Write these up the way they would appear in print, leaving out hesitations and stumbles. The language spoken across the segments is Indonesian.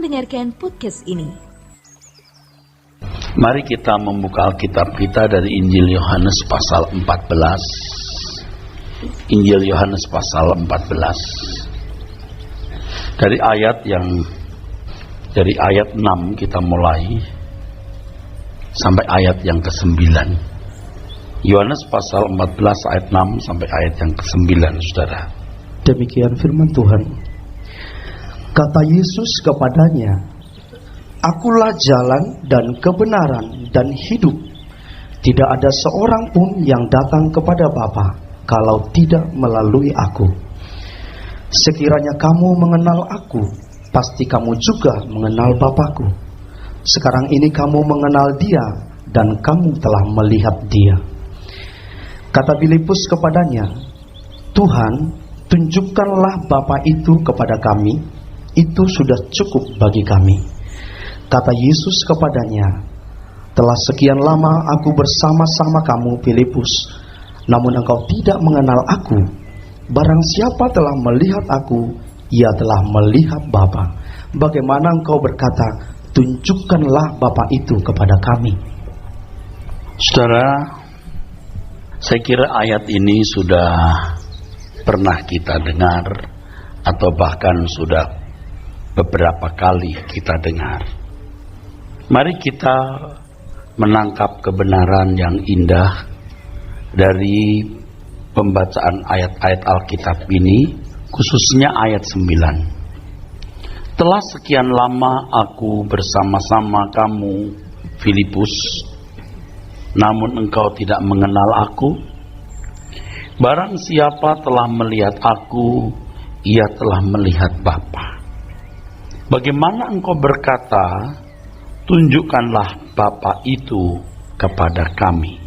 mendengarkan podcast ini. Mari kita membuka Alkitab kita dari Injil Yohanes pasal 14. Injil Yohanes pasal 14. Dari ayat 6 kita mulai sampai ayat yang ke-9. Yohanes pasal 14 ayat 6 sampai ayat yang ke-9, Saudara. Demikian firman Tuhan. Kata Yesus kepadanya, "Akulah jalan dan kebenaran dan hidup. Tidak ada seorang pun yang datang kepada Bapa kalau tidak melalui aku. Sekiranya kamu mengenal aku, pasti kamu juga mengenal Bapa-Ku. Sekarang ini kamu mengenal Dia dan kamu telah melihat Dia." Kata Filipus kepadanya, "Tuhan, tunjukkanlah Bapa itu kepada kami, itu sudah cukup bagi kami." Kata Yesus kepadanya, "Telah sekian lama aku bersama-sama kamu, Filipus, namun engkau tidak mengenal aku. Barang siapa telah melihat aku, ia telah melihat Bapa. Bagaimana engkau berkata, tunjukkanlah Bapa itu kepada kami?" Saudara, saya kira ayat ini sudah pernah kita dengar, atau bahkan sudah beberapa kali kita dengar. Mari kita menangkap kebenaran yang indah dari pembacaan ayat-ayat Alkitab ini, khususnya ayat 9. "Telah sekian lama aku bersama-sama kamu, Filipus, namun engkau tidak mengenal aku. Barang siapa telah melihat aku, ia telah melihat Bapa. Bagaimana engkau berkata, tunjukkanlah Bapa itu kepada kami?"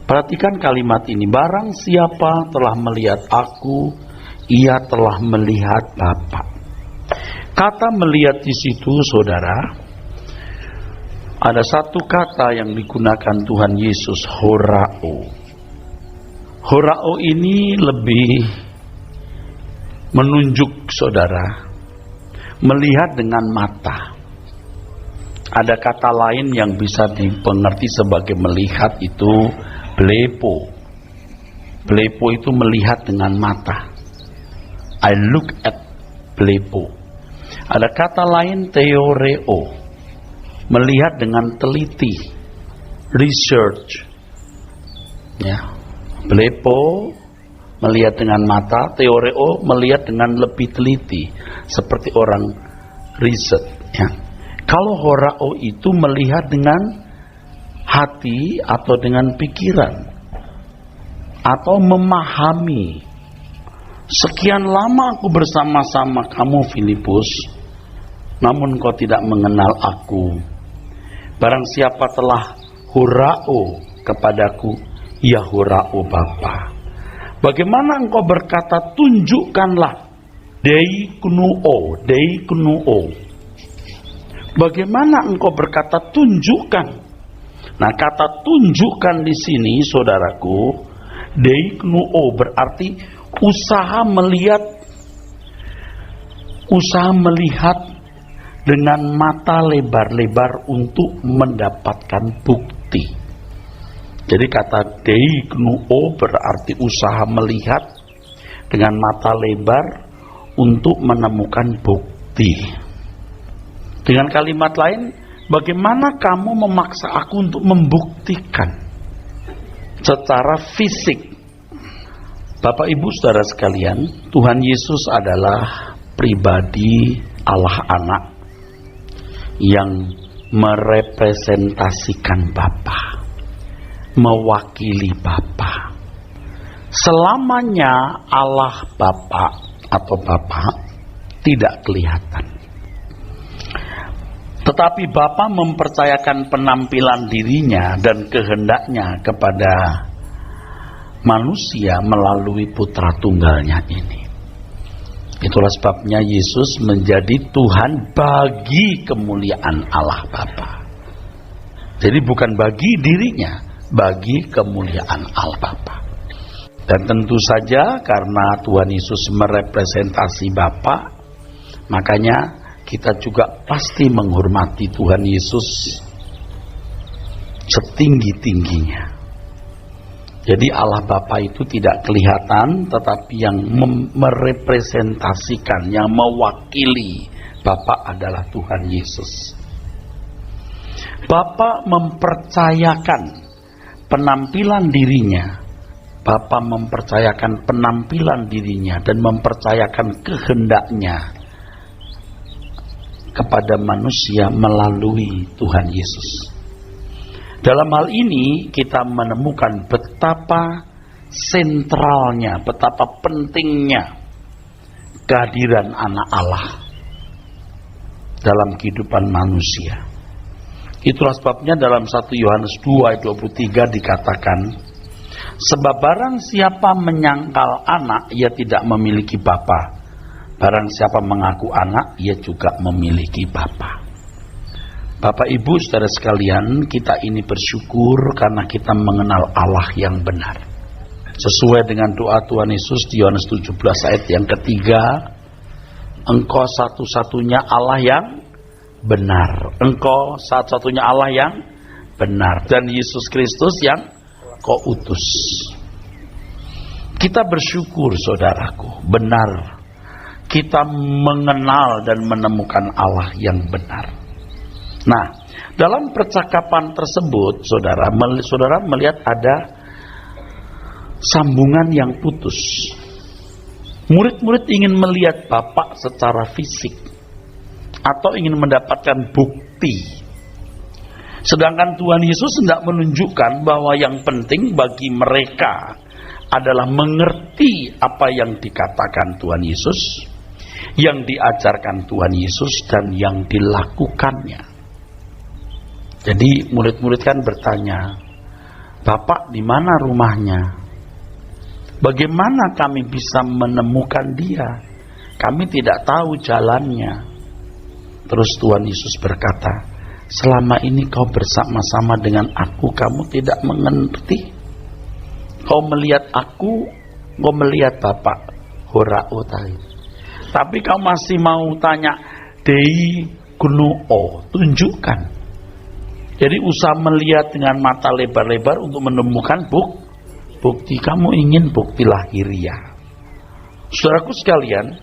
Perhatikan kalimat ini. Barang siapa telah melihat aku, ia telah melihat Bapa. Kata melihat di situ, saudara, ada satu kata yang digunakan Tuhan Yesus, horao. Horao ini lebih menunjuk, saudara, melihat dengan mata. Ada kata lain yang bisa dipengerti sebagai melihat, itu blepo. Blepo itu melihat dengan mata. I look at blepo. Ada kata lain theoreo, melihat dengan teliti, research. Ya, blepo melihat dengan mata, theoreo melihat dengan lebih teliti, seperti orang riset. Ya. Kalau horao itu melihat dengan hati atau dengan pikiran, atau memahami. Sekian lama aku bersama-sama kamu, Filipus, namun kau tidak mengenal aku. Barang siapa telah horao kepadaku, ia horao Bapa. Bagaimana engkau berkata, tunjukkanlah, deikunuo. Bagaimana engkau berkata tunjukkan? Nah, kata tunjukkan di sini, saudaraku, deikunuo berarti usaha melihat dengan mata lebar-lebar untuk mendapatkan bukti. Jadi kata deikunuo berarti usaha melihat dengan mata lebar untuk menemukan bukti. Dengan kalimat lain, bagaimana kamu memaksa aku untuk membuktikan secara fisik? Bapak Ibu Saudara sekalian, Tuhan Yesus adalah pribadi Allah Anak yang merepresentasikan Bapa, mewakili Bapa. Selamanya Allah Bapa atau Bapa tidak kelihatan. Tetapi Bapa mempercayakan penampilan dirinya dan kehendaknya kepada manusia melalui putra tunggalnya ini. Itulah sebabnya Yesus menjadi Tuhan bagi kemuliaan Allah Bapa. Jadi bukan bagi dirinya, bagi kemuliaan Allah Bapa. Dan tentu saja karena Tuhan Yesus merepresentasi Bapa, makanya kita juga pasti menghormati Tuhan Yesus setinggi-tingginya. Jadi Allah Bapa itu tidak kelihatan, tetapi yang merepresentasikan, yang mewakili Bapa adalah Tuhan Yesus. Bapa mempercayakan penampilan dirinya, Bapa mempercayakan penampilan dirinya dan mempercayakan kehendaknya kepada manusia melalui Tuhan Yesus. Dalam hal ini kita menemukan betapa sentralnya, betapa pentingnya kehadiran anak Allah dalam kehidupan manusia. Itulah sebabnya dalam 1 Yohanes 2 ayat 23 dikatakan, sebab barang siapa menyangkal anak, ia tidak memiliki bapa. Barang siapa mengaku anak, ia juga memiliki bapa. Bapak Ibu saudara sekalian, kita ini bersyukur karena kita mengenal Allah yang benar. Sesuai dengan doa Tuhan Yesus di Yohanes 17 ayat yang ketiga, Engkau satu-satunya Allah yang benar. Engkau satu-satunya Allah yang benar. Dan Yesus Kristus yang Kau utus. Kita bersyukur saudaraku, benar. Kita mengenal dan menemukan Allah yang benar. Nah, dalam percakapan tersebut, saudara melihat ada sambungan yang putus. Murid-murid ingin melihat Bapa secara fisik atau ingin mendapatkan bukti. Sedangkan Tuhan Yesus hendak menunjukkan bahwa yang penting bagi mereka adalah mengerti apa yang dikatakan Tuhan Yesus, yang diajarkan Tuhan Yesus, dan yang dilakukannya. Jadi murid-murid kan bertanya, Bapak di mana rumahnya? Bagaimana kami bisa menemukan dia? Kami tidak tahu jalannya. Terus Tuhan Yesus berkata, selama ini kau bersama-sama dengan aku, kamu tidak mengerti. Kau melihat aku, kau melihat Bapak. Horao tai. Tapi kau masih mau tanya, Dei Gunoo, tunjukkan. Jadi usaha melihat dengan mata lebar-lebar untuk menemukan bukti. Kamu ingin bukti lahiriah. Saudaraku sekalian,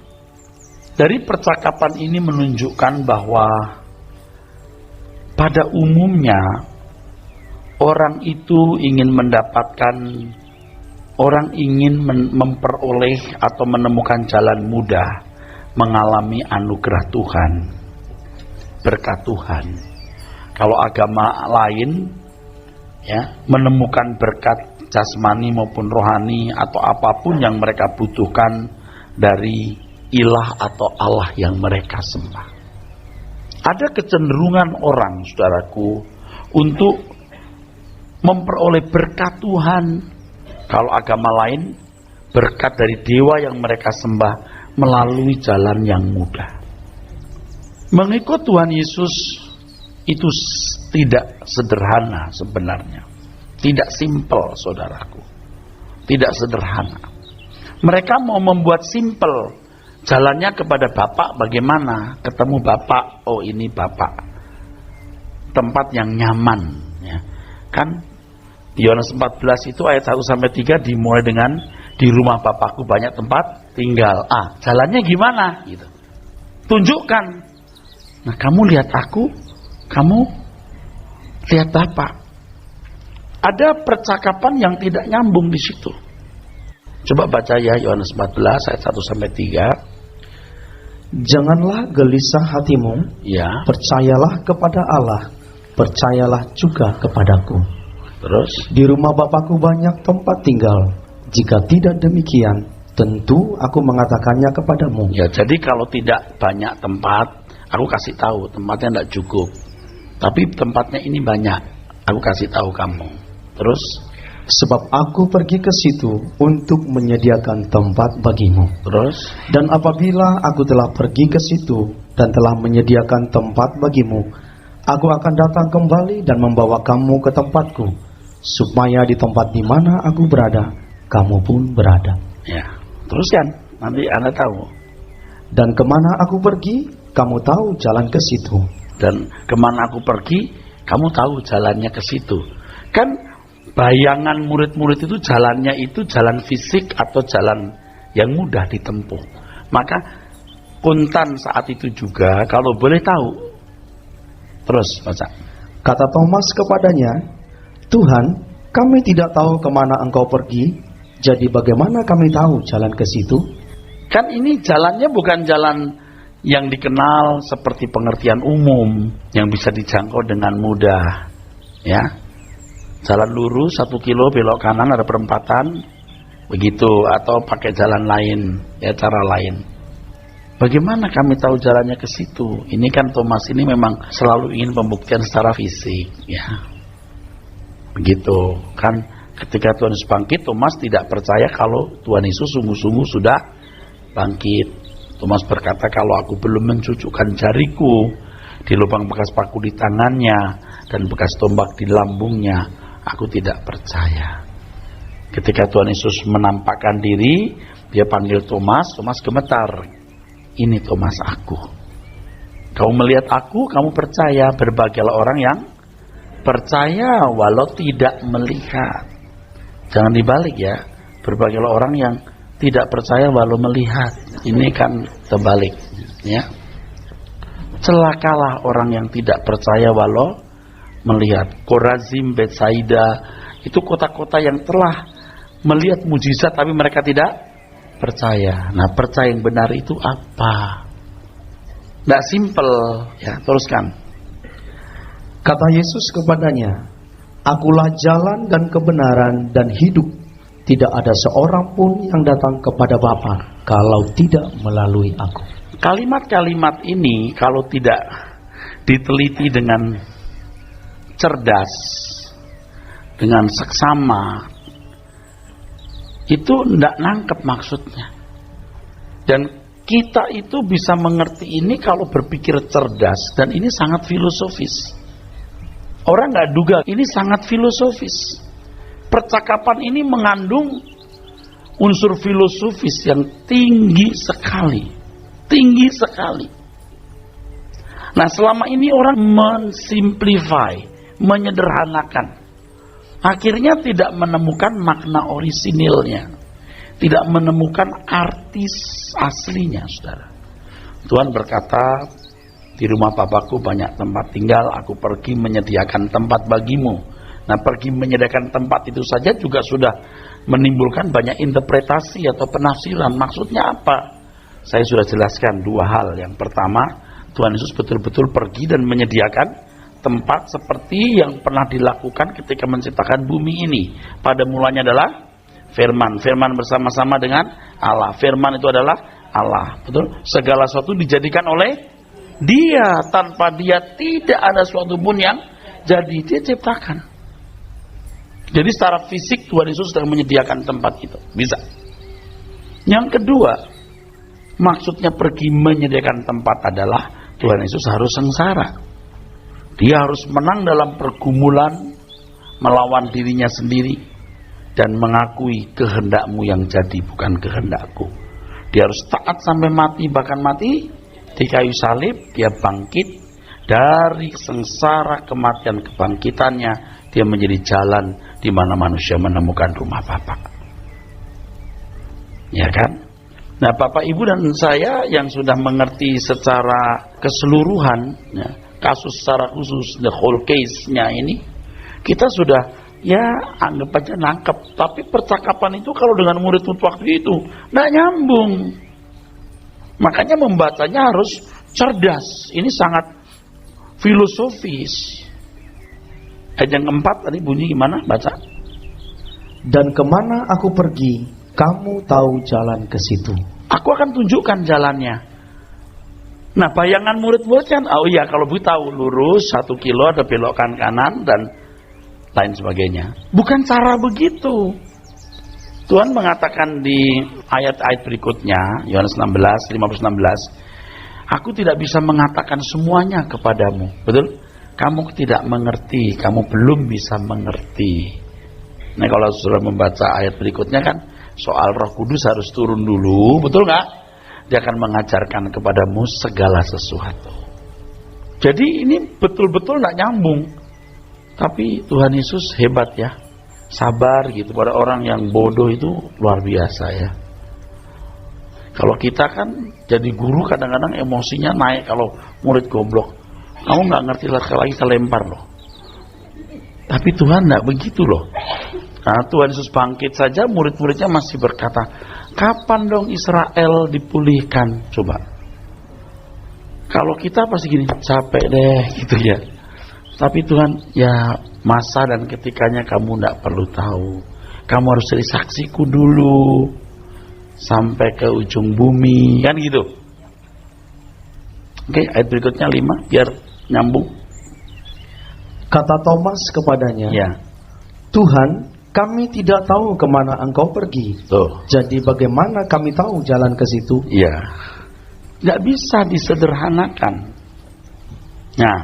dari percakapan ini menunjukkan bahwa pada umumnya orang itu ingin mendapatkan, orang ingin memperoleh atau menemukan jalan mudah mengalami anugerah Tuhan, berkat Tuhan. Kalau agama lain ya, menemukan berkat jasmani maupun rohani atau apapun yang mereka butuhkan dari ilah atau Allah yang mereka sembah. Ada kecenderungan orang, saudaraku, untuk memperoleh berkat Tuhan. Kalau agama lain, berkat dari dewa yang mereka sembah melalui jalan yang mudah. Mengikut Tuhan Yesus itu tidak sederhana sebenarnya. Tidak simpel, saudaraku. Tidak sederhana. Mereka mau membuat simpel. Jalannya kepada Bapak bagaimana? Ketemu Bapak, oh ini Bapak. Tempat yang nyaman. Ya. Kan Yohanes 14 itu ayat 1-3 dimulai dengan, di rumah Bapakku banyak tempat tinggal. Jalannya gimana? Gitu. Tunjukkan. Nah, kamu lihat aku, kamu lihat Bapak. Ada percakapan yang tidak nyambung di situ. Coba baca ya Yohanes 14 ayat 1-3. Janganlah gelisah hatimu, Ya. percayalah kepada Allah, percayalah juga kepadaku. Terus Di rumah Bapakku banyak tempat tinggal. Jika tidak demikian, tentu aku mengatakannya kepadamu. ya, jadi kalau tidak banyak tempat, aku kasih tahu tempatnya tidak cukup. Tapi tempatnya ini banyak, aku kasih tahu kamu. Terus, Sebab aku pergi ke situ untuk menyediakan tempat bagimu. terus, Dan apabila aku telah pergi ke situ dan telah menyediakan tempat bagimu, aku akan datang kembali dan membawa kamu ke tempatku, supaya di tempat di mana aku berada, kamu pun berada. ya, teruskan. Nanti Anda tahu. Dan kemana aku pergi, kamu tahu jalan ke situ. Dan kemana aku pergi, kamu tahu jalannya ke situ. Kan bayangan murid-murid itu jalannya itu jalan fisik atau jalan yang mudah ditempuh. Maka Kuntan saat itu juga kalau boleh tahu. Terus baca. Kata Thomas kepadanya, Tuhan, kami tidak tahu kemana engkau pergi, jadi bagaimana kami tahu jalan ke situ? Kan ini jalannya bukan jalan yang dikenal seperti pengertian umum yang bisa dijangkau dengan mudah, ya. Jalan lurus 1 kilo belok kanan ada perempatan, begitu, atau pakai jalan lain, ya, cara lain. Bagaimana kami tahu jalannya ke situ? Ini kan Thomas ini memang selalu ingin pembuktian secara fisik, ya. Begitu kan, ketika Tuhan Yesus bangkit, Thomas tidak percaya kalau Tuhan Yesus sungguh-sungguh sudah bangkit. Thomas berkata, kalau aku belum mencucukkan jariku di lubang bekas paku di tangannya dan bekas tombak di lambungnya, aku tidak percaya. Ketika Tuhan Yesus menampakkan diri, dia panggil Thomas, Thomas gemetar. Ini Thomas aku. Kamu melihat aku, kamu percaya. Berbahagialah orang yang percaya walau tidak melihat. Jangan dibalik ya. Berbahagialah orang yang tidak percaya walau melihat. Ini kan terbalik, ya. Celakalah orang yang tidak percaya walau melihat. Korazim, Betsaida, itu kota-kota yang telah melihat mujizat tapi mereka tidak percaya. Nah, percaya yang benar itu apa? Tidak simpel, ya. Teruskan. Kata Yesus kepadanya, Akulah jalan dan kebenaran dan hidup. Tidak ada seorang pun yang datang kepada Bapa kalau tidak melalui aku. Kalimat-kalimat ini kalau tidak diteliti dengan cerdas, dengan seksama, itu tidak nangkep maksudnya. Dan kita itu bisa mengerti ini kalau berpikir cerdas, dan ini sangat filosofis. Orang nggak duga ini sangat filosofis. Percakapan ini mengandung unsur filosofis yang tinggi sekali. Tinggi sekali. Nah, selama ini orang mensimplify, menyederhanakan. Akhirnya tidak menemukan makna orisinilnya. Tidak menemukan arti aslinya, saudara. Tuhan berkata, di rumah Bapakku banyak tempat tinggal, aku pergi menyediakan tempat bagimu. Nah, pergi menyediakan tempat itu saja juga sudah menimbulkan banyak interpretasi atau penafsiran. Maksudnya apa? Saya sudah jelaskan 2 hal. Yang pertama, Tuhan Yesus betul-betul pergi dan menyediakan tempat seperti yang pernah dilakukan ketika menciptakan bumi ini. Pada mulanya adalah firman. Firman bersama-sama dengan Allah. Firman itu adalah Allah. Betul? Segala sesuatu dijadikan oleh Dia. Tanpa Dia tidak ada sesuatu pun yang jadi. Dia ciptakan. Jadi secara fisik Tuhan Yesus sedang menyediakan tempat itu. Bisa. Yang kedua, maksudnya pergi menyediakan tempat adalah Tuhan Yesus harus sengsara. Dia harus menang dalam pergumulan, melawan dirinya sendiri, dan mengakui kehendakmu yang jadi bukan kehendakku. Dia harus taat sampai mati, bahkan mati di kayu salib. Dia bangkit dari sengsara kematian kebangkitannya. Dia menjadi jalan di mana manusia menemukan rumah Bapa. Ya kan? Nah, Bapak, Ibu, dan saya yang sudah mengerti secara keseluruhan, ya, kasus secara khusus, the whole case-nya ini, kita sudah, ya, anggap aja nangkep. Tapi percakapan itu kalau dengan murid waktu itu nggak nyambung. Makanya membacanya harus cerdas. Ini sangat filosofis. Ayat yang keempat tadi bunyi gimana? Baca. Dan kemana aku pergi, kamu tahu jalan ke situ. Aku akan tunjukkan jalannya. Nah, bayangan murid-murid kan, oh iya, kalau begitu tahu lurus 1 kilo ada belokan kanan dan lain sebagainya. Bukan cara begitu. Tuhan mengatakan di ayat-ayat berikutnya, Yohanes 16, 15-16, aku tidak bisa mengatakan semuanya kepadamu. Betul? Kamu tidak mengerti, kamu belum bisa mengerti. Nah, kalau sudah membaca ayat berikutnya kan, soal Roh Kudus harus turun dulu, betul nggak? dia akan mengajarkan kepadamu segala sesuatu. Jadi ini betul-betul tidak nyambung. Tapi Tuhan Yesus hebat ya, sabar gitu. Pada orang yang bodoh itu luar biasa ya. Kalau kita kan jadi guru kadang-kadang emosinya naik kalau murid goblok. Kamu nggak ngerti lagi kelempar loh. Tapi Tuhan nggak begitu loh. Nah, Tuhan Yesus bangkit saja murid-muridnya masih berkata, kapan dong Israel dipulihkan? Coba. Kalau kita pasti gini, capek deh gitu ya. Tapi Tuhan, ya masa dan ketikanya kamu tidak perlu tahu. Kamu harus jadi saksiku dulu sampai ke ujung bumi, kan gitu. Oke, ayat berikutnya 5 biar nyambung. Kata Thomas kepadanya, Ya. Tuhan, kami tidak tahu kemana engkau pergi. Tuh. Jadi bagaimana kami tahu jalan ke situ? Ya. Tidak bisa disederhanakan. Nah,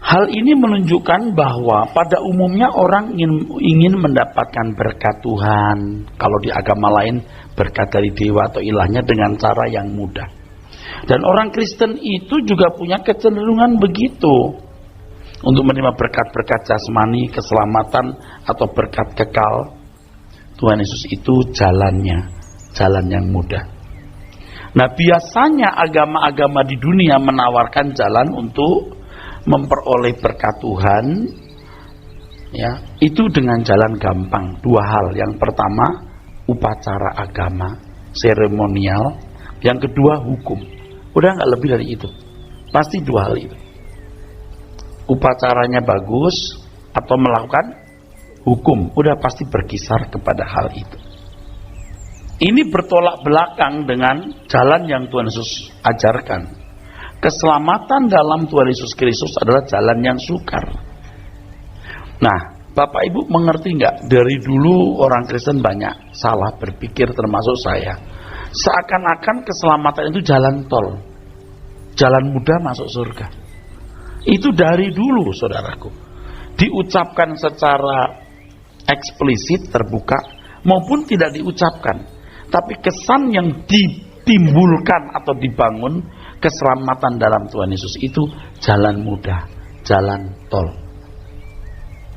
hal ini menunjukkan bahwa pada umumnya orang ingin mendapatkan berkat Tuhan. Kalau di agama lain berkat dari dewa atau ilahnya dengan cara yang mudah. Dan orang Kristen itu juga punya kecenderungan begitu. Untuk menerima berkat-berkat jasmani, keselamatan atau berkat kekal. Tuhan Yesus itu jalannya, jalan yang mudah. Nah, biasanya agama-agama di dunia menawarkan jalan untuk memperoleh berkat Tuhan, ya, itu dengan jalan gampang. Dua hal. Yang pertama, upacara agama, seremonial. Yang kedua, hukum. Udah nggak lebih dari itu. Pasti dua hal itu. Upacaranya bagus atau melakukan hukum, udah pasti berkisar kepada hal itu. Ini bertolak belakang dengan jalan yang Tuhan Yesus ajarkan. Keselamatan dalam Tuhan Yesus Kristus adalah jalan yang sukar. Nah, Bapak Ibu mengerti nggak? Dari dulu orang Kristen banyak salah berpikir, termasuk saya. Seakan-akan keselamatan itu jalan tol, jalan mudah masuk surga. Itu dari dulu, saudaraku. Diucapkan secara eksplisit, terbuka, maupun tidak diucapkan. Tapi kesan yang ditimbulkan atau dibangun, keselamatan dalam Tuhan Yesus itu jalan mudah, jalan tol.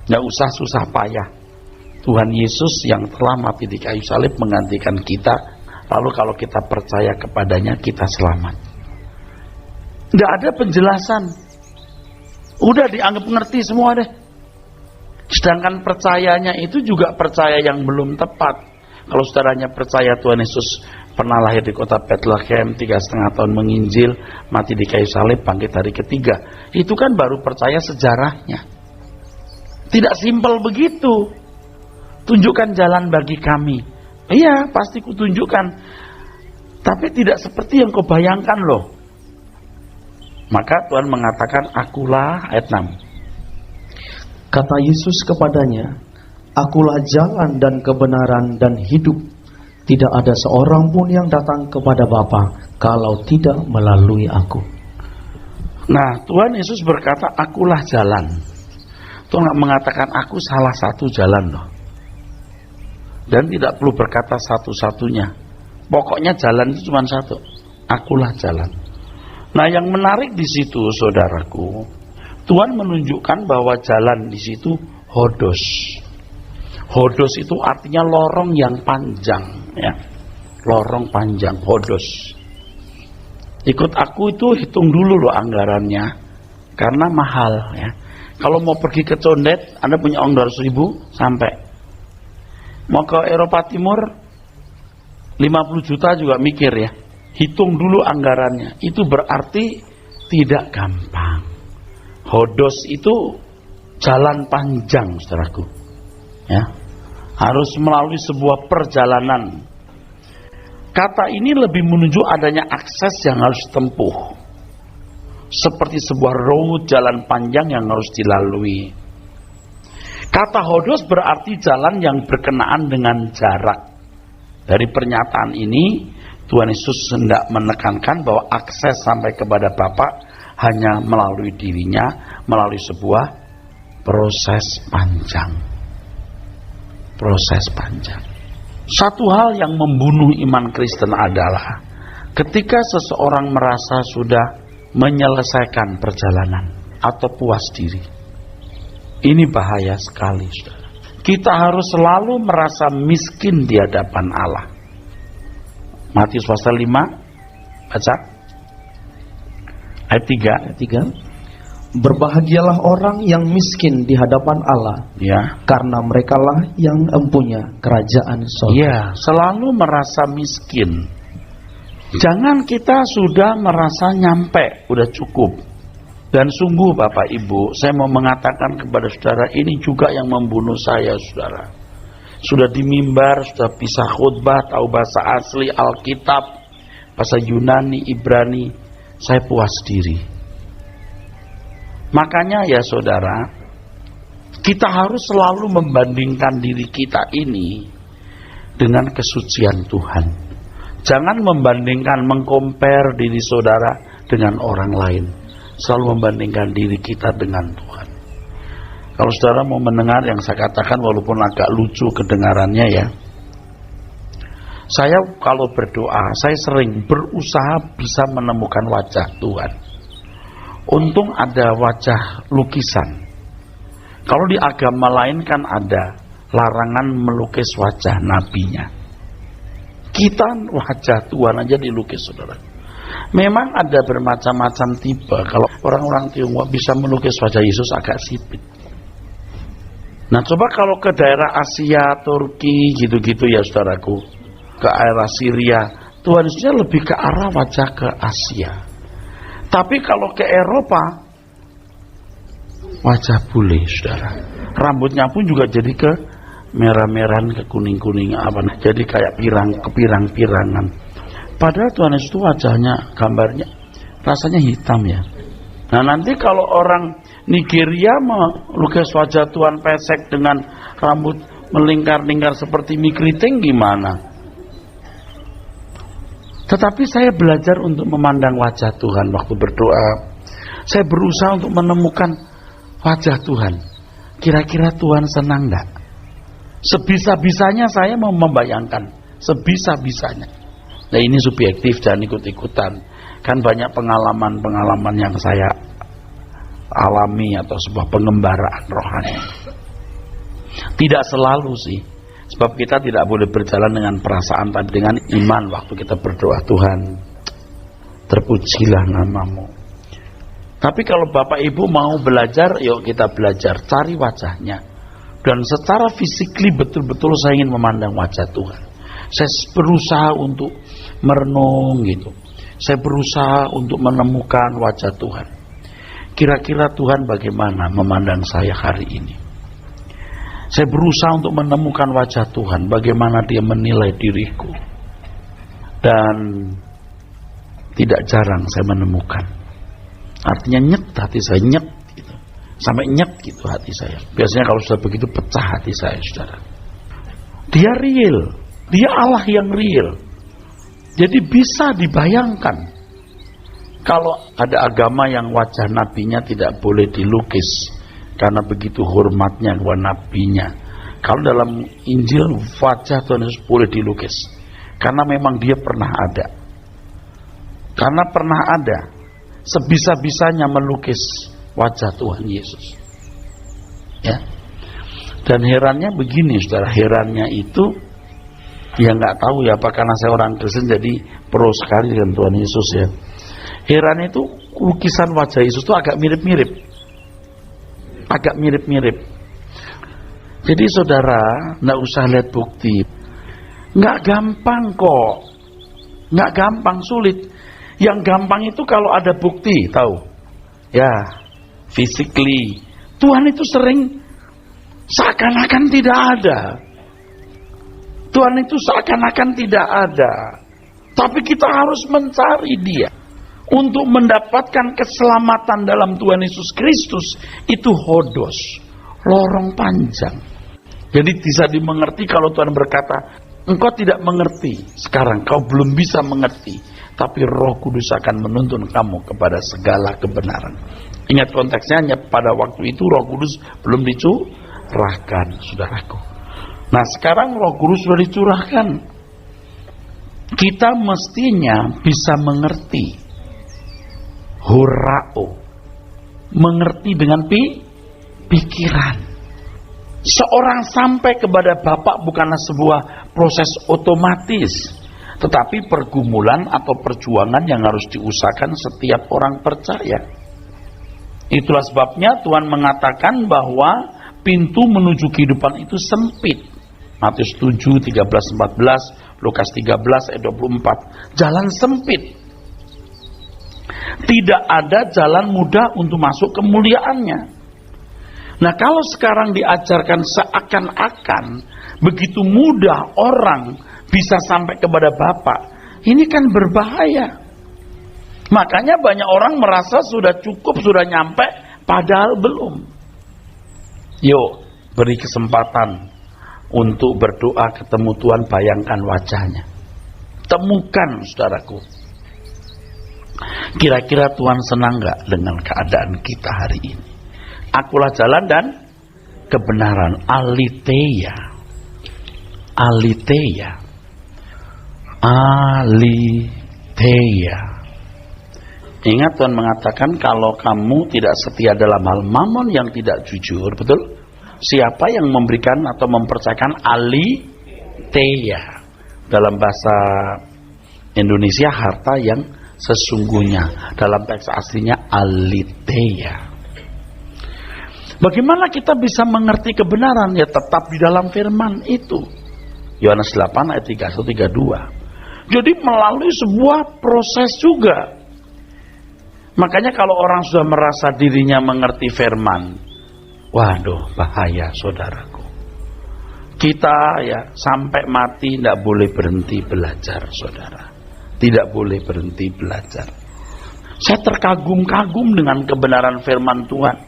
Nggak usah susah payah. Tuhan Yesus yang telah mati di kayu salib menggantikan kita. Lalu kalau kita percaya kepadanya, kita selamat. Nggak ada penjelasan. Udah dianggap ngerti semua deh. Sedangkan percayanya itu juga percaya yang belum tepat. Kalau saudaranya percaya Tuhan Yesus pernah lahir di kota Bethlehem, 3,5 tahun menginjil, mati di kayu salib, bangkit hari ketiga. Itu kan baru percaya sejarahnya. Tidak simpel begitu. Tunjukkan jalan bagi kami. Iya, pasti kutunjukkan. Tapi tidak seperti yang kau bayangkan loh. Maka Tuhan mengatakan, akulah, ayat 6. Kata Yesus kepadanya, akulah jalan dan kebenaran dan hidup. Tidak ada seorang pun yang datang kepada Bapa kalau tidak melalui aku. Nah, Tuhan Yesus berkata, akulah jalan. Tuhan nggak mengatakan aku salah satu jalan loh. Dan tidak perlu berkata satu-satunya. Pokoknya jalan itu cuma satu. Akulah jalan. Nah, yang menarik di situ, saudaraku, Tuhan menunjukkan bahwa jalan di situ hodos. Hodos itu artinya lorong yang panjang, ya. Lorong panjang, hodos. Ikut aku itu hitung dulu loh anggarannya, karena mahal, ya. Kalau mau pergi ke Condet, Anda punya uang 200.000 sampai. Mau ke Eropa Timur, 50 juta juga mikir ya. Hitung dulu anggarannya. Itu berarti tidak gampang. Hodos itu jalan panjang, saudaraku. Ya. Harus melalui sebuah perjalanan. Kata ini lebih menunjuk adanya akses yang harus ditempuh. Seperti sebuah road, jalan panjang yang harus dilalui. Kata hodos berarti jalan yang berkenaan dengan jarak. Dari pernyataan ini, Tuhan Yesus hendak menekankan bahwa akses sampai kepada Bapa hanya melalui dirinya, melalui sebuah proses panjang. Proses panjang. Satu hal yang membunuh iman Kristen adalah Ketika seseorang merasa sudah menyelesaikan perjalanan atau puas diri, ini bahaya sekali, saudara. Kita harus selalu merasa miskin di hadapan Allah. Matius pasal 5, baca ayat 3. Berbahagialah orang yang miskin di hadapan Allah, Ya, karena merekalah yang empunya kerajaan sorga. ya, selalu merasa miskin. Jangan kita sudah merasa nyampe, udah cukup. Dan sungguh Bapak Ibu, saya mau mengatakan kepada saudara, ini juga yang membunuh saya, saudara. Sudah di mimbar, sudah bisa khutbah, tahu bahasa asli, Alkitab, bahasa Yunani, Ibrani, saya puas diri. Makanya ya saudara, kita harus selalu membandingkan diri kita ini dengan kesucian Tuhan. Jangan membandingkan, mengcompare diri saudara dengan orang lain. Selalu membandingkan diri kita dengan Tuhan. Kalau saudara mau mendengar yang saya katakan, walaupun agak lucu kedengarannya ya, saya kalau berdoa, saya sering berusaha bisa menemukan wajah Tuhan. Untung ada wajah lukisan. Kalau di agama lain kan ada larangan melukis wajah nabinya. Kita wajah Tuhan aja dilukis, saudara. Memang ada bermacam-macam tipe. Kalau orang-orang Tionghoa bisa melukis wajah Yesus agak sipit. Nah, coba kalau ke daerah Asia, Turki, gitu-gitu ya saudaraku, ke daerah Syria, Tuhan Yesusnya lebih ke arah wajah ke Asia. Tapi kalau ke Eropa, wajah bule, saudara. Rambutnya pun juga jadi ke merah-merahan, ke kuning-kuning, jadi kayak kepirang-pirangan. Padahal Tuhan Yesus itu wajahnya, gambarnya rasanya hitam ya. Nah, nanti kalau orang Nigeria melukis wajah Tuhan pesek dengan rambut melingkar-lingkar seperti mie keriting gimana? Tetapi saya belajar untuk memandang wajah Tuhan waktu berdoa. Saya berusaha untuk menemukan wajah Tuhan. Kira-kira Tuhan senang enggak? Sebisa-bisanya saya mau membayangkan, sebisa-bisanya. Nah, ini subjektif, jangan ikut-ikutan. Kan banyak pengalaman-pengalaman yang saya alami atau sebuah pengembaraan rohani. Tidak selalu sih, sebab kita tidak boleh berjalan dengan perasaan, tapi dengan iman waktu kita berdoa. Tuhan, terpujilah namamu. Tapi kalau Bapak Ibu mau belajar, yuk kita belajar, cari wajahnya. Dan secara fisikly betul-betul saya ingin memandang wajah Tuhan. Saya berusaha untuk merenung gitu. Saya berusaha untuk menemukan wajah Tuhan. Kira-kira Tuhan bagaimana memandang saya hari ini? Saya berusaha untuk menemukan wajah Tuhan, bagaimana Dia menilai diriku. Dan tidak jarang saya menemukan. Artinya nyet hati saya, nyet gitu. Sampai nyet gitu hati saya. Biasanya kalau sudah begitu pecah hati saya, saudara. Dia real. Dia Allah yang real. Jadi bisa dibayangkan. Kalau ada agama yang wajah nabinya tidak boleh dilukis, karena begitu hormatnya kepada nabinya. Kalau dalam Injil wajah Tuhan Yesus boleh dilukis, karena memang Dia pernah ada. Karena pernah ada, sebisa-bisanya melukis wajah Tuhan Yesus. Ya. Dan herannya begini, saudara, herannya itu, ya nggak tahu ya apa karena saya orang Kristen jadi pro sekali dengan Tuhan Yesus ya. Heran itu lukisan wajah Yesus itu agak mirip-mirip. Agak mirip-mirip. Jadi saudara, nggak usah lihat bukti. Nggak gampang kok. Nggak gampang, sulit. Yang gampang itu kalau ada bukti, tahu? Ya, physically. Tuhan itu sering seakan-akan tidak ada. Tuhan itu seakan-akan tidak ada. Tapi kita harus mencari Dia. Untuk mendapatkan keselamatan dalam Tuhan Yesus Kristus, itu hodos, lorong panjang. Jadi bisa dimengerti kalau Tuhan berkata, engkau tidak mengerti sekarang, kau belum bisa mengerti, tapi Roh Kudus akan menuntun kamu kepada segala kebenaran. Ingat konteksnya, pada waktu itu Roh Kudus belum dicurahkan, saudaraku. Nah sekarang Roh Kudus sudah dicurahkan. kita mestinya bisa mengerti horao, mengerti dengan pikiran. Seorang sampai kepada Bapa bukanlah sebuah proses otomatis, tetapi pergumulan atau perjuangan yang harus diusahakan setiap orang percaya. Itulah sebabnya Tuhan mengatakan bahwa pintu menuju kehidupan itu sempit. Matius 7, 13, 14, Lukas 13, ayat 24. Jalan sempit. Tidak ada jalan mudah untuk masuk kemuliaannya. Nah, kalau sekarang diajarkan seakan-akan begitu mudah orang bisa sampai kepada Bapa, ini kan berbahaya. Makanya banyak orang merasa sudah cukup, sudah nyampe, padahal belum. Yuk, beri kesempatan untuk berdoa ketemu Tuhan, bayangkan wajahnya. Temukan, saudaraku. Kira-kira Tuhan senang gak dengan keadaan kita hari ini? Akulah jalan dan kebenaran. Aletheia. Aletheia. Aletheia. Ingat Tuhan mengatakan kalau kamu tidak setia dalam hal mamon yang tidak jujur, betul? Siapa yang memberikan atau mempercayakan aletheia? Dalam bahasa Indonesia harta yang sesungguhnya. Dalam teks aslinya aletheia. Bagaimana kita bisa mengerti kebenaran? Ya tetap di dalam firman itu. Yohanes 8 ayat 31-32. Jadi melalui sebuah proses juga. Makanya kalau orang sudah merasa dirinya mengerti firman, waduh bahaya saudaraku. Kita ya sampai mati tidak boleh berhenti belajar saudara. Tidak boleh berhenti belajar. Saya terkagum-kagum dengan kebenaran firman Tuhan.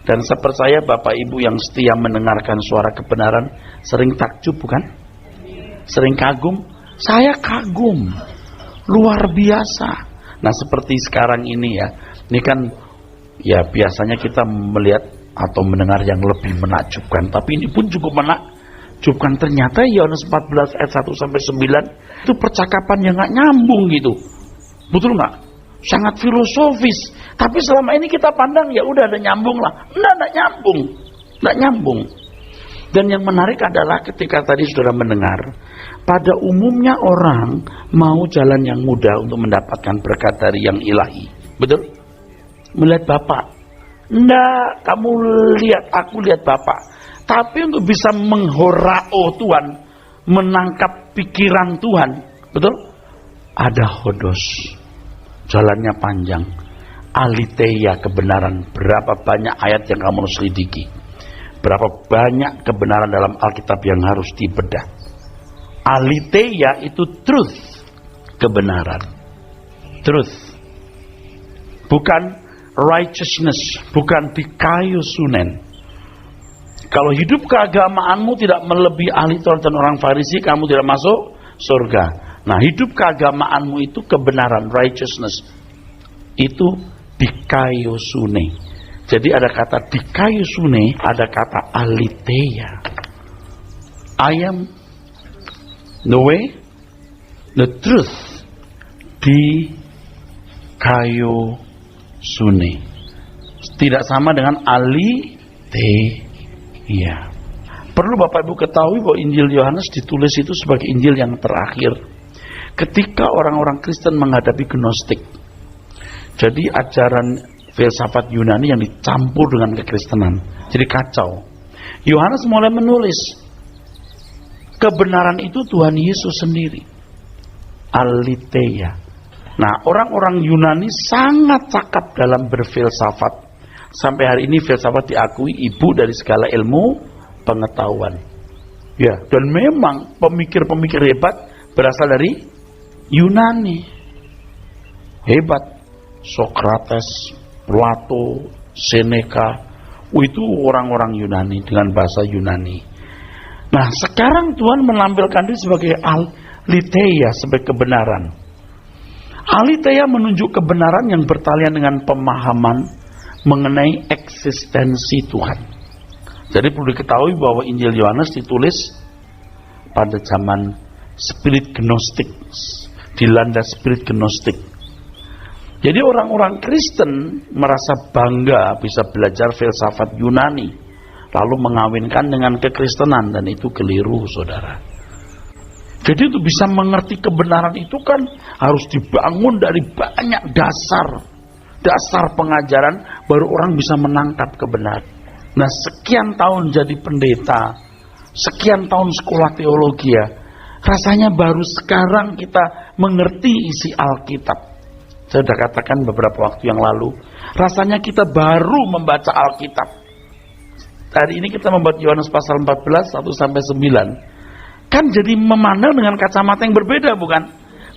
Dan saya percaya Bapak Ibu yang setia mendengarkan suara kebenaran sering takjub bukan? Sering kagum? Saya kagum. Luar biasa. Nah seperti sekarang ini ya. Ini kan ya biasanya kita melihat atau mendengar yang lebih menakjubkan. Tapi ini pun cukup menakjubkan. Ternyata Yohanes 14 ayat 1-9 itu percakapan yang gak nyambung gitu. Betul gak? Sangat filosofis. Tapi selama ini kita pandang ya udah ada nyambung lah. Enggak nyambung. Dan yang menarik adalah ketika tadi saudara mendengar, pada umumnya orang mau jalan yang mudah untuk mendapatkan berkat dari yang ilahi. Betul? Melihat Bapa. Enggak, kamu lihat, aku lihat Bapa. Tapi untuk bisa menghorao Tuhan, menangkap pikiran Tuhan, betul? Ada hodos. Jalannya panjang. Aletheia kebenaran. Berapa banyak ayat yang kamu harus selidiki. Berapa banyak kebenaran dalam Alkitab yang harus dibedah. Aletheia itu truth. Kebenaran. Truth. Bukan righteousness. Bukan dikayusunen. Kalau hidup keagamaanmu tidak melebihi ahli Taurat dan orang Farisi, kamu tidak masuk surga. Nah, hidup keagamaanmu itu kebenaran, righteousness. Itu dikayusune. Jadi ada kata dikayusune, ada kata aletheia. I am the way, the truth. Dikayusune. Tidak sama dengan aletheia. Perlu Bapak Ibu ketahui bahwa Injil Yohanes ditulis itu sebagai Injil yang terakhir. Ketika orang-orang Kristen menghadapi Gnostik. Jadi ajaran filsafat Yunani yang dicampur dengan kekristenan. Jadi kacau. Yohanes mulai menulis. Kebenaran itu Tuhan Yesus sendiri. Aletheia. Nah, orang-orang Yunani sangat cakap dalam berfilsafat. Sampai hari ini filsafat diakui ibu dari segala ilmu pengetahuan. Ya, dan memang pemikir-pemikir hebat berasal dari Yunani. Hebat. Sokrates, Plato, Seneca. Itu orang-orang Yunani dengan bahasa Yunani. Nah, sekarang Tuhan menampilkan diri sebagai aletheia, sebagai kebenaran. Aletheia menunjuk kebenaran yang bertalian dengan pemahaman mengenai eksistensi Tuhan. Jadi perlu diketahui bahwa Injil Yohanes ditulis pada zaman spirit gnostik, dilanda spirit gnostik. Jadi orang-orang Kristen merasa bangga bisa belajar filsafat Yunani, lalu mengawinkan dengan kekristenan, dan itu keliru, saudara. Jadi untuk bisa mengerti kebenaran itu kan harus dibangun dari banyak dasar pengajaran, baru orang bisa menangkap kebenaran. Nah, sekian tahun jadi pendeta, sekian tahun sekolah teologi ya, rasanya baru sekarang kita mengerti isi Alkitab. Saya sudah katakan beberapa waktu yang lalu, rasanya kita baru membaca Alkitab. Hari ini kita membuat Yohanes pasal 14, 1-9. Kan jadi memandang dengan kacamata yang berbeda, bukan?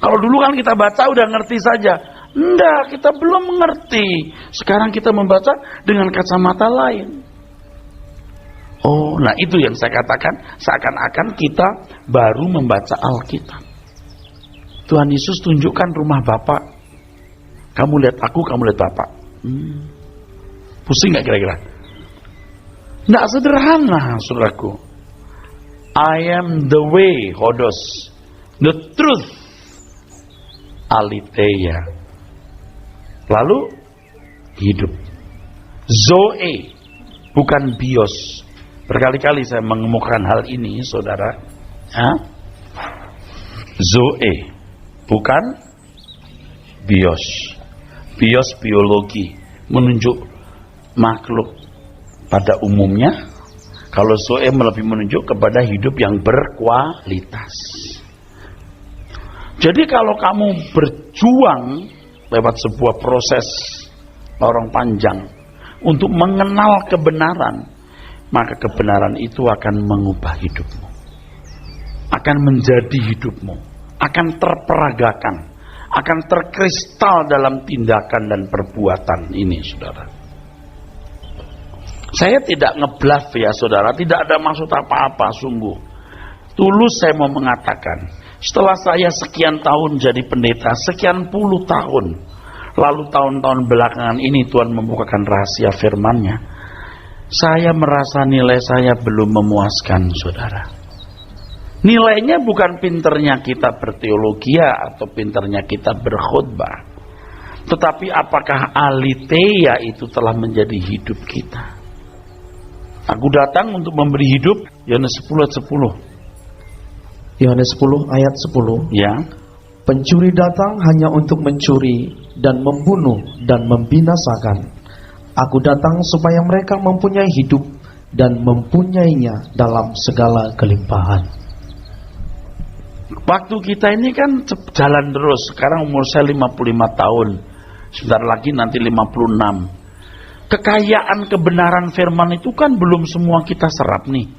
Kalau dulu kan kita baca udah ngerti saja. Enggak, kita belum mengerti. Sekarang kita membaca dengan kacamata lain. Oh, nah itu yang saya katakan, seakan-akan kita baru membaca Alkitab. Tuhan Yesus tunjukkan rumah Bapak. Kamu lihat aku, kamu lihat Bapak. Pusing gak kira-kira? Nggak sederhana, saudaraku. I am the way, hodos, the truth, aletheia. Lalu hidup. Zoe, bukan bios. Berkali-kali saya mengemukakan hal ini, saudara. Zoe, bukan bios. Bios biologi, menunjuk makhluk pada umumnya. Kalau Zoe lebih menunjuk kepada hidup yang berkualitas. Jadi kalau kamu berjuang lewat sebuah proses lorong panjang untuk mengenal kebenaran, maka kebenaran itu akan mengubah hidupmu, akan menjadi hidupmu, akan terperagakan, akan terkristal dalam tindakan dan perbuatan ini, saudara. Saya tidak ngebluff ya, saudara, tidak ada maksud apa-apa, sungguh. Tulus saya mau mengatakan, setelah saya sekian tahun jadi pendeta, sekian puluh tahun, lalu tahun-tahun belakangan ini Tuhan membukakan rahasia firman-Nya, saya merasa nilai saya belum memuaskan, saudara. Nilainya bukan pinternya kita berteologi atau pinternya kita berkhutbah, tetapi apakah aletheia itu telah menjadi hidup kita. Aku datang untuk memberi hidup. Yohanes 10 ayat 10. Yohanes 10 ayat 10. Ya. Pencuri datang hanya untuk mencuri dan membunuh dan membinasakan. Aku datang supaya mereka mempunyai hidup dan mempunyainya dalam segala kelimpahan. Waktu kita ini kan jalan terus. Sekarang umur saya 55 tahun. Sebentar lagi nanti 56. Kekayaan kebenaran firman itu kan belum semua kita serap nih.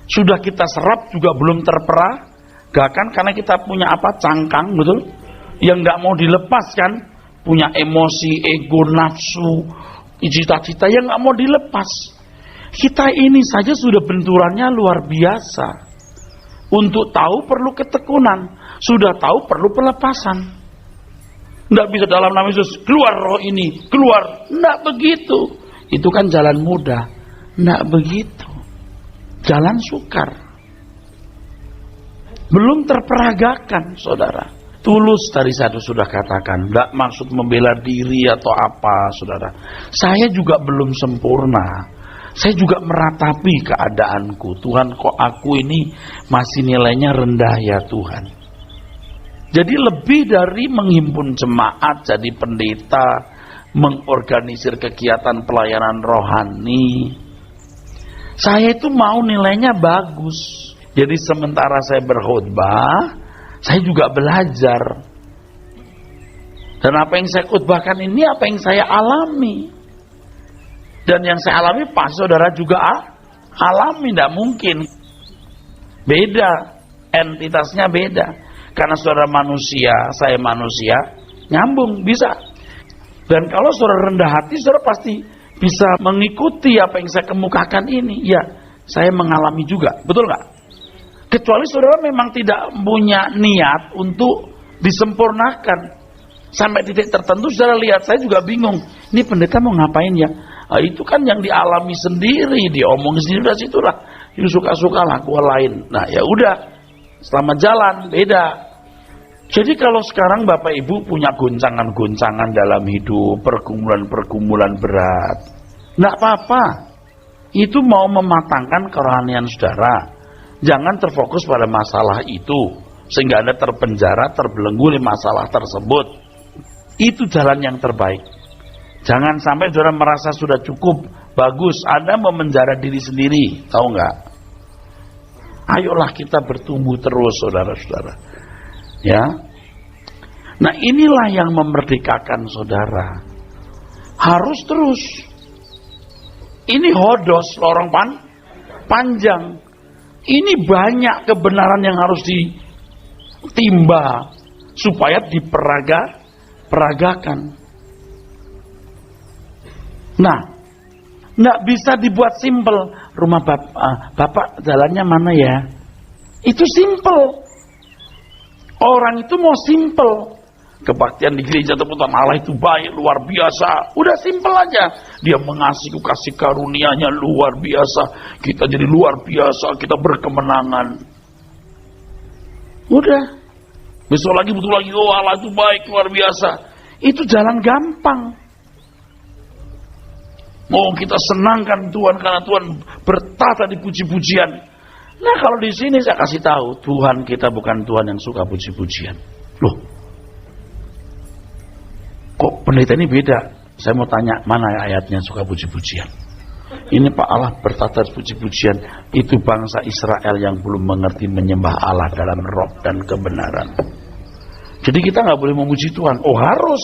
Sudah kita serap juga belum terperagakan karena kita punya apa? Cangkang, betul? Yang nggak mau dilepas kan? Punya emosi, ego, nafsu, cita-cita yang nggak mau dilepas. Kita ini saja sudah benturannya luar biasa. Untuk tahu perlu ketekunan, sudah tahu perlu pelepasan. Tidak bisa dalam nama Yesus, keluar roh ini, keluar. Tidak begitu. Itu kan jalan mudah. Tidak begitu. Jalan sukar. Belum terperagakan, saudara. Tulus tadi saya sudah katakan. Tidak maksud membela diri atau apa, saudara. Saya juga belum sempurna. Saya juga meratapi keadaanku. Tuhan, kok aku ini masih nilainya rendah ya Tuhan. Jadi lebih dari menghimpun jemaat, jadi pendeta, mengorganisir kegiatan pelayanan rohani, saya itu mau nilainya bagus. Jadi sementara saya berkhutbah, saya juga belajar. Dan apa yang saya khutbahkan ini, apa yang saya alami. Dan yang saya alami, pasti saudara juga alami, tidak mungkin. Beda, entitasnya beda. Karena saudara manusia, saya manusia, nyambung, bisa. Dan kalau saudara rendah hati, saudara pasti bisa mengikuti apa yang saya kemukakan ini. Ya, saya mengalami juga, betul nggak? Kecuali saudara memang tidak punya niat untuk disempurnakan. Sampai titik tertentu, saudara lihat, saya juga bingung. Ini pendeta mau ngapain ya? Nah, itu kan yang dialami sendiri, diomong sendiri, dari situlah. Itu suka-suka laku lain. Nah, ya udah. Selama jalan beda. Jadi kalau sekarang Bapak Ibu punya goncangan-goncangan dalam hidup, pergumulan-pergumulan berat, enggak apa-apa. Itu mau mematangkan kerohanian saudara. Jangan terfokus pada masalah itu sehingga Anda terpenjara, terbelenggu oleh masalah tersebut. Itu jalan yang terbaik. Jangan sampai saudara merasa sudah cukup, bagus, Anda memenjara diri sendiri, tahu nggak? Ayolah kita bertumbuh terus, saudara-saudara. Ya. Nah, inilah yang memerdekakan saudara. Harus terus. Ini hodos, lorong panjang. Ini banyak kebenaran yang harus ditimba supaya diperagakan. Nah, nggak bisa dibuat simpel. Rumah bapak jalannya mana ya? Itu simpel. Orang itu mau simpel. Kebaktian di gereja Tuhan Allah itu baik, luar biasa. Udah simpel aja. Dia mengasihi kasih karunia-Nya luar biasa. Kita jadi luar biasa, kita berkemenangan. Udah. Besok lagi betul lagi, oh Allah itu baik, luar biasa. Itu jalan gampang. Mau kita senangkan Tuhan karena Tuhan bertata di puji-pujian. Nah, kalau di sini saya kasih tahu, Tuhan kita bukan Tuhan yang suka puji-pujian. Loh, kok pendeta ini beda? Saya mau tanya, mana ayatnya suka puji-pujian? Ini Pak Allah bertata puji-pujian. Itu bangsa Israel yang belum mengerti menyembah Allah dalam roh dan kebenaran. Jadi kita nggak boleh memuji Tuhan. Oh, harus.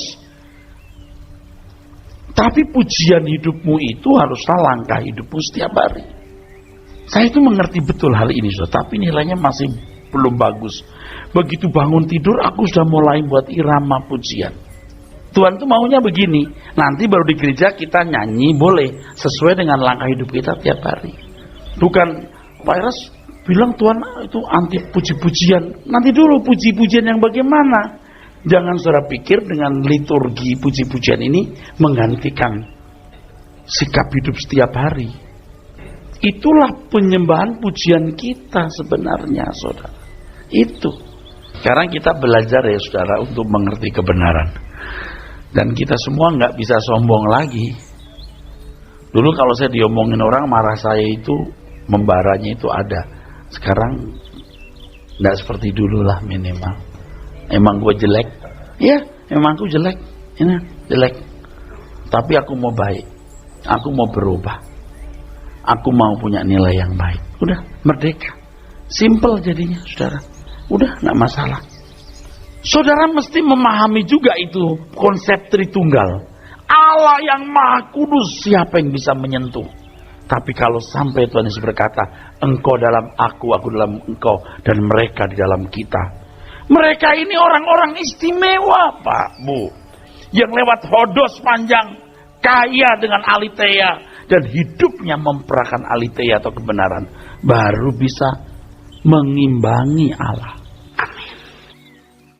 Tapi pujian hidupmu itu haruslah langkah hidupmu setiap hari. Saya itu mengerti betul hal ini, saudara, tapi nilainya masih belum bagus. Begitu bangun tidur, aku sudah mulai buat irama pujian. Tuhan tuh maunya begini. Nanti baru di gereja kita nyanyi, boleh. Sesuai dengan langkah hidup kita tiap hari. Bukan, Pak Eras bilang Tuhan itu anti puji-pujian. Nanti dulu puji-pujian yang bagaimana? Jangan saudara pikir dengan liturgi puji-pujian ini menggantikan sikap hidup setiap hari. Itulah penyembahan pujian kita sebenarnya, saudara. Itu. Sekarang kita belajar ya, saudara, untuk mengerti kebenaran. Dan kita semua nggak bisa sombong lagi. Dulu kalau saya diomongin orang, marah saya itu, membaranya itu ada. Sekarang nggak seperti dulu lah minimal. Emang gue jelek? Ya, emang aku jelek. Ini jelek. Tapi aku mau baik. Aku mau berubah. Aku mau punya nilai yang baik. Udah, merdeka. Simple jadinya, saudara. Udah, gak masalah. Saudara mesti memahami juga itu konsep Tritunggal. Allah yang Maha Kudus, siapa yang bisa menyentuh? Tapi kalau sampai Tuhan Yesus berkata, engkau dalam aku dalam engkau, dan mereka di dalam kita. Mereka ini orang-orang istimewa, Pak, Bu. Yang lewat hodos panjang, kaya dengan aletheia, dan hidupnya memperakan aletheia atau kebenaran, baru bisa mengimbangi Allah.